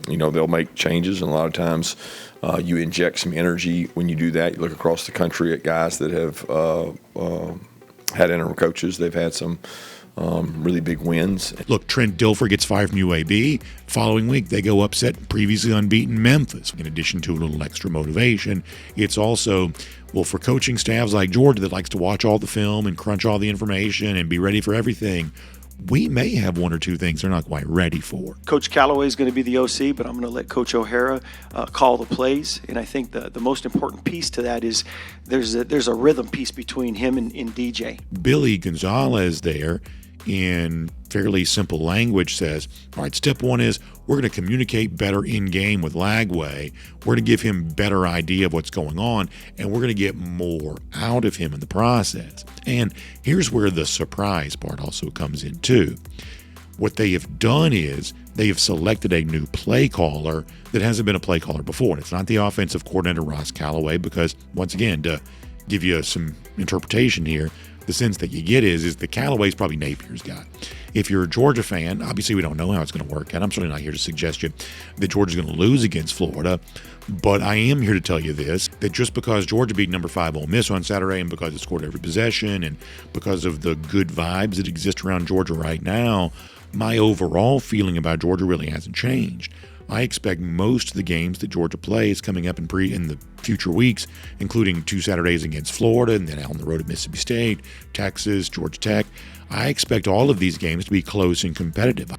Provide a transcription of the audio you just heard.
they'll make changes, and a lot of times you inject some energy when you do that. You look across the country at guys that have had interim coaches. They've had some really big wins. Look, Trent Dilfer gets fired from UAB. Following week, they go upset previously unbeaten Memphis. In addition to a little extra motivation, it's also, for coaching staffs like Georgia that likes to watch all the film and crunch all the information and be ready for everything, we may have one or two things they're not quite ready for. Coach Callaway is going to be the OC, but I'm going to let Coach O'Hara call the plays. And I think the most important piece to that is there's a rhythm piece between him and DJ. Billy Gonzalez there, in fairly simple language, says, all right, step one is we're going to communicate better in-game with Lagway. We're going to give him better idea of what's going on, and we're going to get more out of him in the process. And here's where the surprise part also comes in too. What they have done is they have selected a new play caller that hasn't been a play caller before. And it's not the offensive coordinator, Ross Callaway, because once again, to give you some interpretation here, the sense that you get is that Callaway's probably Napier's guy. If you're a Georgia fan, obviously we don't know how it's going to work, and I'm certainly not here to suggest you that Georgia's going to lose against Florida, but I am here to tell you this, that just because Georgia beat number 5 Ole Miss on Saturday, and because it scored every possession, and because of the good vibes that exist around Georgia right now, my overall feeling about Georgia really hasn't changed. I expect most of the games that Georgia plays coming up in the future weeks, including 2 Saturdays against Florida and then out on the road at Mississippi State, Texas, Georgia Tech. I expect all of these games to be close and competitive.